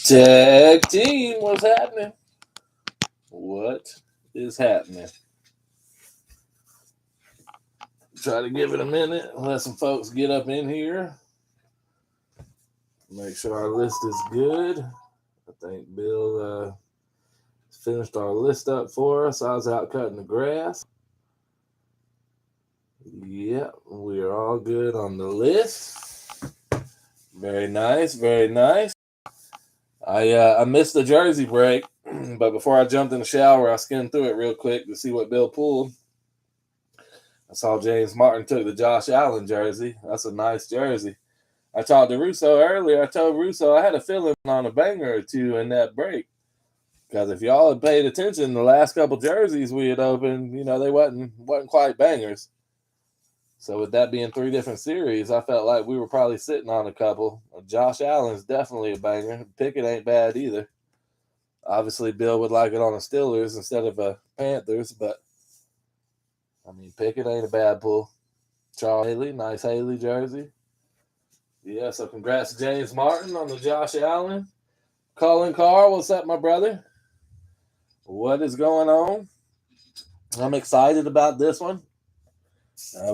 Tag team, what's happening? What is happening? Try to give it a minute, let some folks get up in here. Make sure our list is good. I think Bill finished our list up for us. I was out cutting the grass. Yep, we are all good on the list. Very nice, very nice. I missed the jersey break, but before I jumped in the shower, I skimmed through it real quick to see what Bill pulled. I saw James Martin took the Josh Allen jersey. That's a nice jersey. I talked to Russo earlier. I told Russo I had a feeling on a banger or two in that break. Because if y'all had paid attention, the last couple jerseys we had opened, they wasn't quite bangers. So with that being 3 different series, I felt like we were probably sitting on a couple. Josh Allen's definitely a banger. Pickett ain't bad either. Obviously, Bill would like it on the Steelers instead of a Panthers, but Pickett ain't a bad pull. Charles Haley, nice Haley jersey. Yeah, so congrats to James Martin on the Josh Allen. Colin Carr, what's up, my brother? What is going on? I'm excited about this one.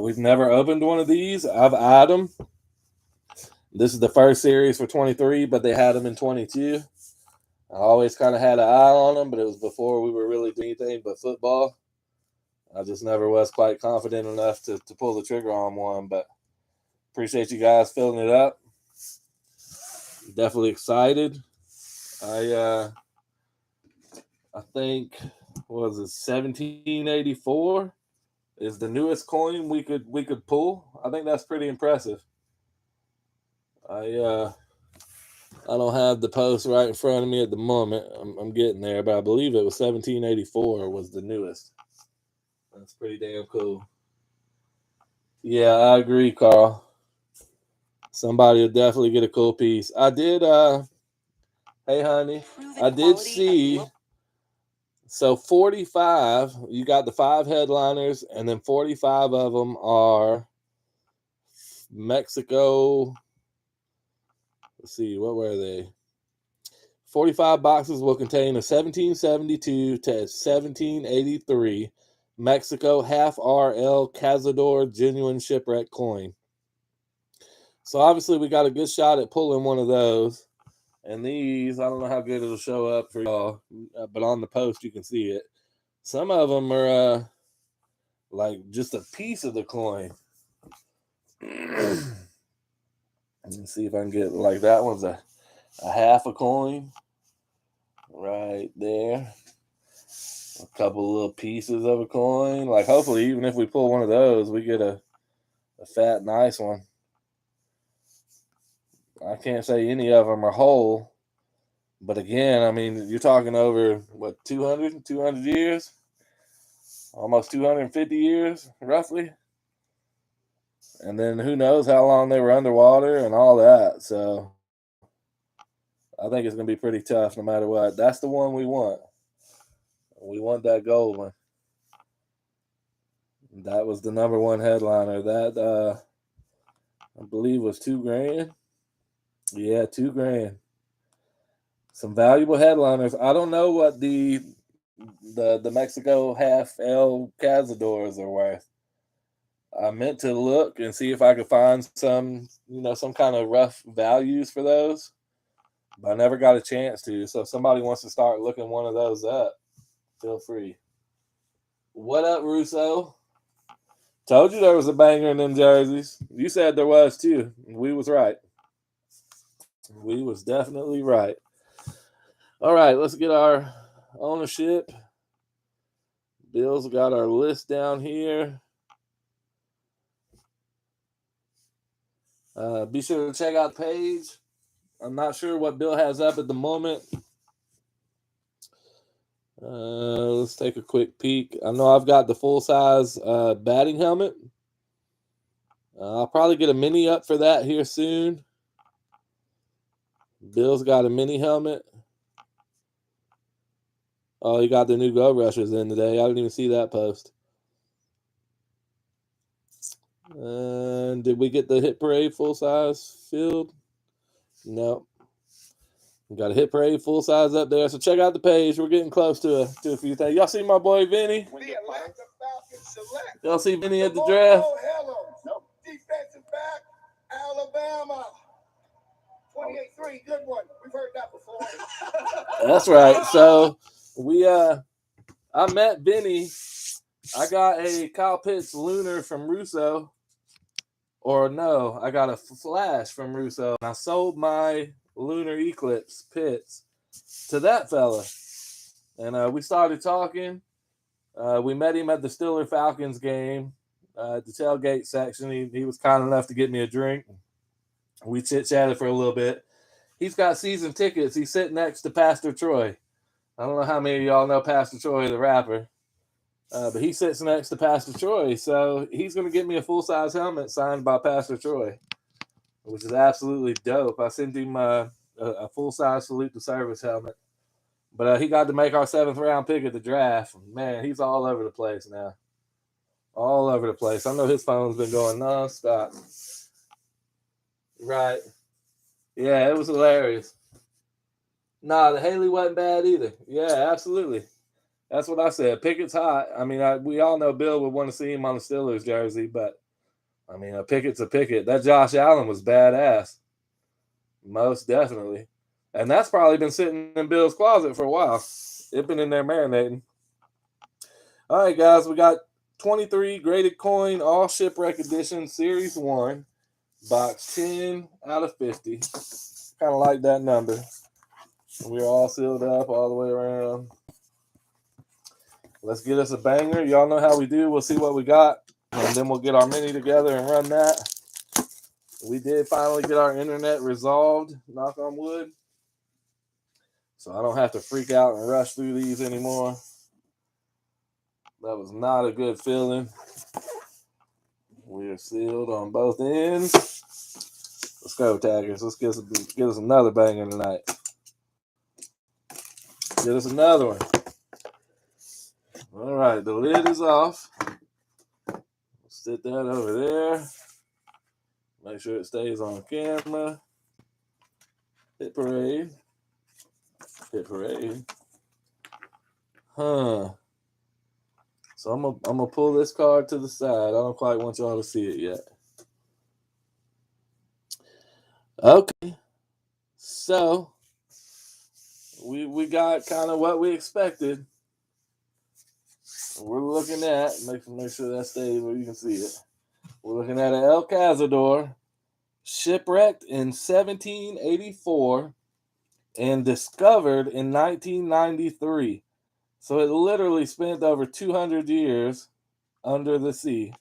We've never opened one of these. I've eyed them. This is the first series for 23, but they had them in 22. I always kind of had an eye on them, but it was before we were really doing anything but football. I just never was quite confident enough to pull the trigger on one, but appreciate you guys filling it up. Definitely excited. I think, what was it, 1784 is the newest coin we could pull. I think that's pretty impressive. I don't have the post right in front of me at the moment. I'm getting there, but I believe it was 1784 was the newest. That's pretty damn cool. Yeah, I agree, Carl. Somebody will definitely get a cool piece. I did, hey, honey, I did see, so 45, you got the 5 headliners, and then 45 of them are Mexico. Let's see, what were they? 45 boxes will contain a 1772 to 1783 Mexico half RL Cazador genuine shipwreck coin. So obviously we got a good shot at pulling one of those. And these, I don't know how good it'll show up for y'all, but on the post you can see it. Some of them are like just a piece of the coin. Let me see if I can get, like, that one's a half a coin right there. A couple little pieces of a coin. Like, hopefully, even if we pull one of those, we get a fat, nice one. I can't say any of them are whole. But again, you're talking over, what, 200 years? Almost 250 years, roughly. And then who knows how long they were underwater and all that. So I think it's going to be pretty tough no matter what. That's the one we want. We want that gold one. That was the number 1 headliner. That, I believe, was $2,000. Yeah, $2,000. Some valuable headliners. I don't know what the Mexico half El Cazadors are worth. I meant to look and see if I could find some kind of rough values for those, but I never got a chance to. So if somebody wants to start looking one of those up, feel free. What up, Russo? Told you there was a banger in them jerseys. You said there was too. We was right. We was definitely right. All right, let's get our ownership. Bill's got our list down here. Be sure to check out the page. I'm not sure what Bill has up at the moment. Let's take a quick peek. I know I've got the full-size batting helmet. I'll probably get a mini up for that here soon. Bill's got a mini helmet. Oh, he got the new Go Rushers in today. I didn't even see that post. Did we get the Hit Parade full-size field? No. We got a hit parade full size up there. So check out the page. We're getting close to a few things. Y'all see my boy Vinny? Y'all see Vinny at the draft? Nope. Defensive back, Alabama. 28-3, good one. We've heard that before. That's right. So I met Vinny. I got a Kyle Pitts Lunar from Russo. Or no, I got a Flash from Russo. And I sold my Lunar Eclipse Pitts to that fella. And we started talking. We met him at the Steeler Falcons game, the tailgate section. He was kind enough to get me a drink. We chit-chatted for a little bit. He's got season tickets. He's sitting next to Pastor Troy. I don't know how many of y'all know Pastor Troy, the rapper. But he sits next to Pastor Troy. So he's going to get me a full-size helmet signed by Pastor Troy, which is absolutely dope. I sent him a full-size Salute to Service helmet. But he got to make our 7th-round pick at the draft. Man, he's all over the place now. All over the place. I know his phone's been going nonstop. Right. Yeah, it was hilarious. Nah, the Haley wasn't bad either. Yeah, absolutely. That's what I said. Pickett's hot. I mean, we all know Bill would want to see him on the Steelers jersey, but, I mean, a Pickett's a Pickett. That Josh Allen was badass. Most definitely. And that's probably been sitting in Bill's closet for a while. It's been in there marinating. All right, guys, we got 23 graded coin, all Shipwreck edition, Series 1. Box 10 out of 50. Kind of like that number. We're all sealed up all the way around. Let's get us a banger. Y'all know how we do. We'll see what we got, and then we'll get our mini together and run that. We did finally get our internet resolved, knock on wood. So I don't have to freak out and rush through these anymore. That was not a good feeling. We are sealed on both ends. Let's go, Taggers. Let's get us another banger tonight. Get us another one. All right, the lid is off. Sit that over there. Make sure it stays on camera. Hit parade. Hit parade. Huh. So I'm gonna pull this card to the side. I don't quite want y'all to see it yet. Okay. So we got kind of what we expected. We're looking at, make sure that stays where you can see it. We're looking at an El Cazador, shipwrecked in 1784 and discovered in 1993. So it literally spent over 200 years under the sea.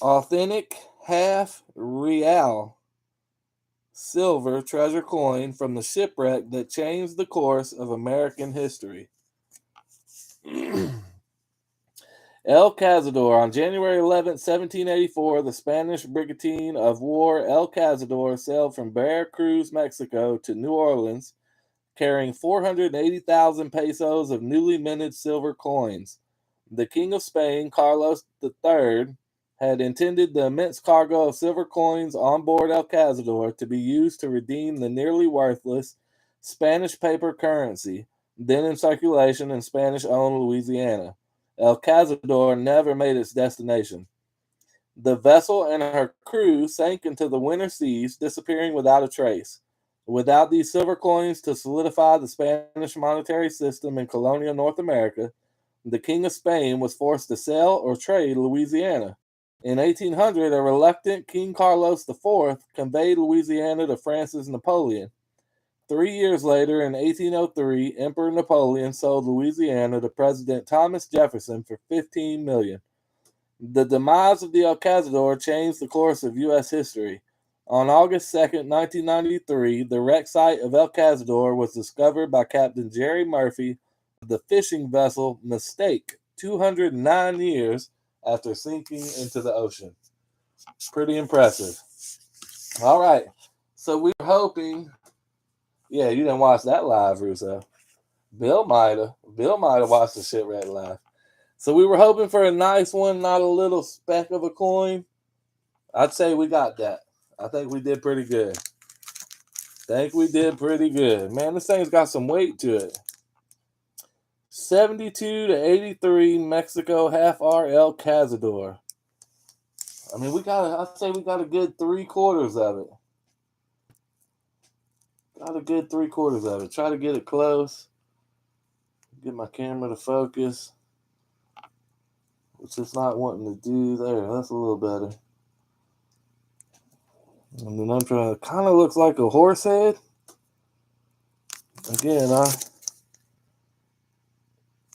Authentic half real silver treasure coin from the shipwreck that changed the course of American history. El Cazador. On January 11, 1784, the Spanish brigantine of war El Cazador sailed from Veracruz, Mexico to New Orleans, carrying 480,000 pesos of newly minted silver coins. The King of Spain, Carlos III, had intended the immense cargo of silver coins on board El Cazador to be used to redeem the nearly worthless Spanish paper currency, then in circulation in Spanish-owned Louisiana. El Cazador never made its destination. The vessel and her crew sank into the winter seas, disappearing without a trace. Without these silver coins to solidify the Spanish monetary system in colonial North America, the King of Spain was forced to sell or trade Louisiana. In 1800, a reluctant King Carlos IV conveyed Louisiana to France's Napoleon. 3 years later, in 1803, Emperor Napoleon sold Louisiana to President Thomas Jefferson for $15 million. The demise of the El Cazador changed the course of U.S. history. On August 2, 1993, the wreck site of El Cazador was discovered by Captain Jerry Murphy of the fishing vessel Mistake, 209 years after sinking into the ocean. Pretty impressive. All right, so we were hoping... Yeah, you didn't watch that live, Russo. Bill might have watched the Shipwreck live. So we were hoping for a nice one, not a little speck of a coin. I'd say we got that. I think we did pretty good. Think we did pretty good. Man, this thing's got some weight to it. 72 to 83 Mexico half RL Cazador. I mean, I'd say we got a good 3/4 of it. Got a good 3/4 of it. Try to get it close. Get my camera to focus. Which it's not wanting to do there. That's a little better. And then I'm trying to, kind of looks like a horse head. Again, I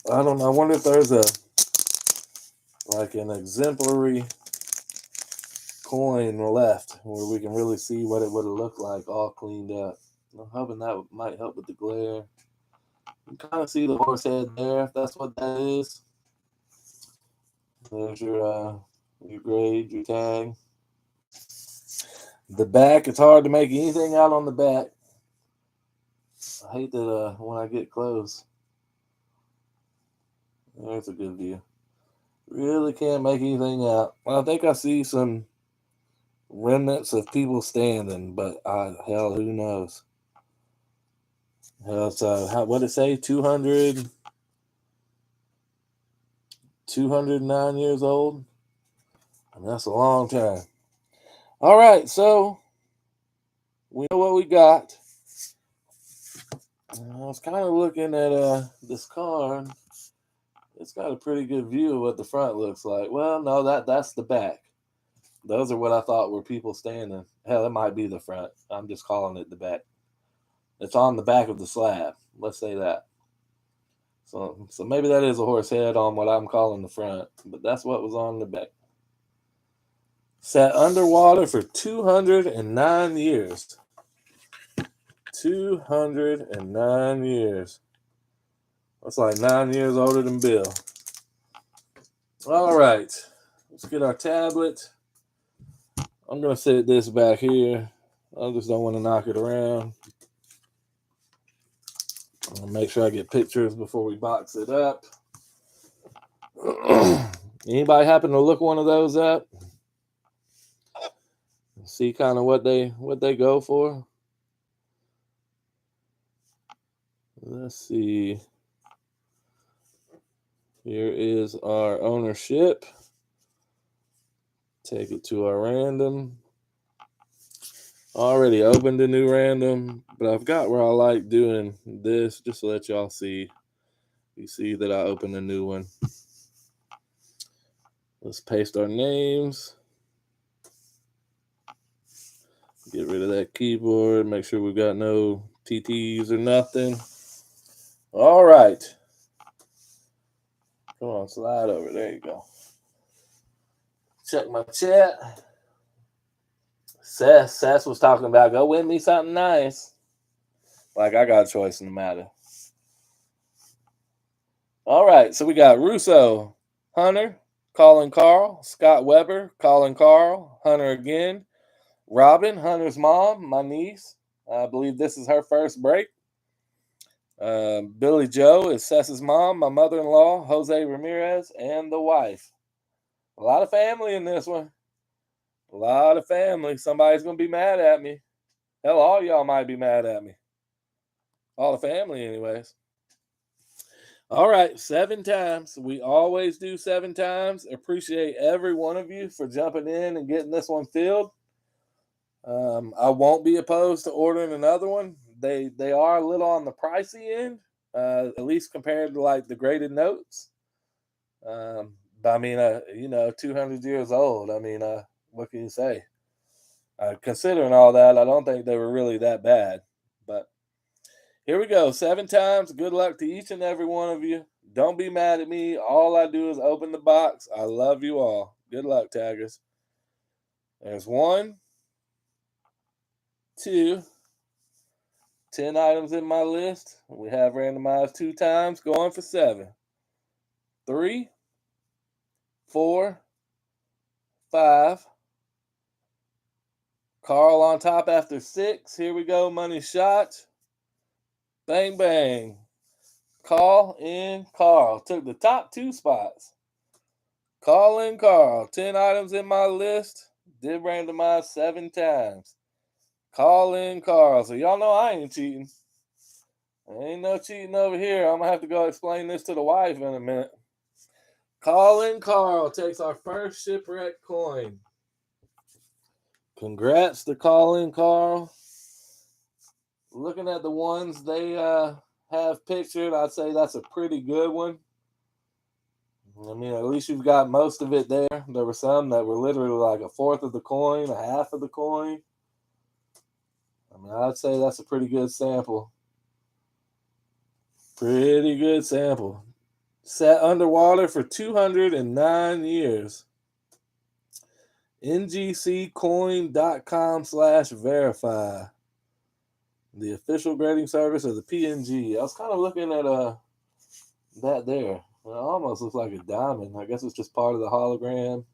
don't know. I wonder if there's an exemplary coin left where we can really see what it would have looked like all cleaned up. I'm hoping that might help with the glare. You can kind of see the horse head there, if that's what that is. There's your grade, your tag. The back, it's hard to make anything out on the back. I hate that when I get close. There's a good view. Really can't make anything out. I think I see some remnants of people standing, but hell, who knows? What did it say? 209 years old? I mean, that's a long time. All right, so we know what we got. I was kind of looking at this card. It's got a pretty good view of what the front looks like. Well, no, that's the back. Those are what I thought were people standing. Hell, it might be the front. I'm just calling it the back. It's on the back of the slab. Let's say that. So maybe that is a horse head on what I'm calling the front, but that's what was on the back. Sat underwater for 209 years. 209 years. That's like 9 years older than Bill. All right. Let's get our tablet. I'm going to set this back here. I just don't want to knock it around. I'm going to make sure I get pictures before we box it up. Anybody happen to look one of those up? See kind of what they go for? Let's see. Here is our ownership. Take it to our random. Already opened a new random, but I've got where I like doing this just to let y'all see. You see that I opened a new one. Let's paste our names. Get rid of that keyboard. Make sure we've got no TTs or nothing. All right. Come on, slide over. There you go. Check my chat. Sess was talking about go win me something nice. Like I got a choice in the matter. All right, so we got Russo, Hunter, Colin Carl, Scott Weber, Colin Carl, Hunter again, Robin, Hunter's mom, my niece. I believe this is her first break. Billy Joe is Sess's mom, my mother-in-law, Jose Ramirez, and the wife. A lot of family in this one. A lot of family. Somebody's going to be mad at me. Hell, all y'all might be mad at me. All the family, anyways. All right, 7 times. We always do 7 times. Appreciate every one of you for jumping in and getting this one filled. I won't be opposed to ordering another one. They are a little on the pricey end, at least compared to like the graded notes. But I mean, 200 years old. I mean, what can you say? Considering all that, I don't think they were really that bad. But here we go. 7 times. Good luck to each and every one of you. Don't be mad at me. All I do is open the box. I love you all. Good luck, taggers. There's 1, 2, 10 items in my list. We have randomized 2 times, going for 7. 3, 4, 5. Carl on top after 6. Here we go. Money shot. Bang, bang. Call in Carl. Took the top 2 spots. Call in Carl. 10 items in my list. Did randomize 7 times. Call in Carl. So y'all know I ain't cheating. Ain't no cheating over here. I'm gonna have to go explain this to the wife in a minute. Call in Carl takes our first Shipwreck coin. Congrats to Call in Carl. Looking at the ones they have pictured, I'd say that's a pretty good one. I mean, at least you've got most of it there. There were some that were literally like a fourth of the coin, a half of the coin. I mean, I'd say that's a pretty good sample. Pretty good sample. Sat underwater for 209 years. ngccoin.com/verify. The official grading service of the PNG. I was kind of looking at that there. It almost looks like a diamond. I guess it's just part of the hologram.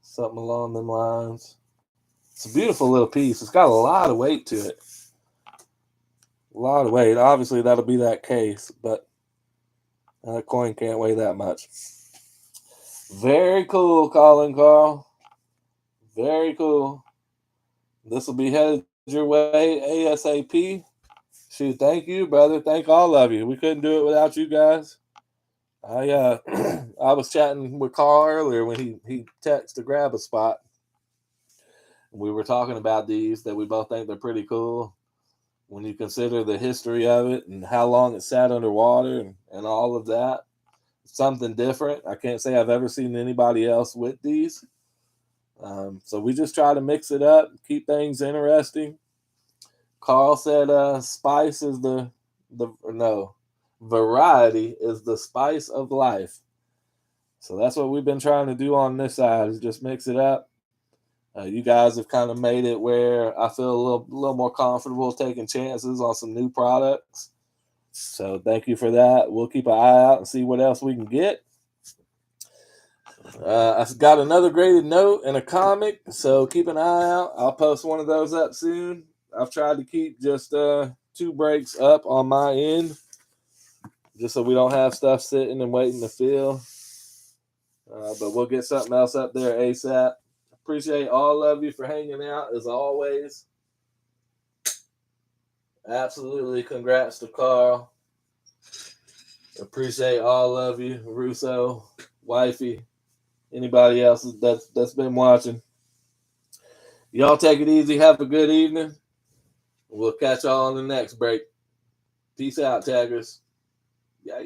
Something along them lines. It's a beautiful little piece. It's got a lot of weight to it. A lot of weight. Obviously, that'll be that case, but that coin can't weigh that much. Very cool, Colin Carl. Very cool. This will be headed your way ASAP. Shoot, thank you, brother. Thank all of you. We couldn't do it without you guys. I I was chatting with Carl earlier when he texted to grab a spot. We were talking about these that we both think they're pretty cool when you consider the history of it and how long it sat underwater and all of that. Something different. I can't say I've ever seen anybody else with these. So we just try to mix it up, keep things interesting. Carl said spice is variety is the spice of life. So that's what we've been trying to do on this side is just mix it up. You guys have kind of made it where I feel a little more comfortable taking chances on some new products. So thank you for that. We'll keep an eye out and see what else we can get. I've got another graded note and a comic, so keep an eye out. I'll post one of those up soon. I've tried to keep just 2 breaks up on my end, just so we don't have stuff sitting and waiting to fill. But we'll get something else up there ASAP. Appreciate all of you for hanging out as always. Absolutely, congrats to Carl. Appreciate all of you, Russo, Wifey, anybody else that's been watching. Y'all take it easy. Have a good evening. We'll catch y'all on the next break. Peace out, taggers. Yeah.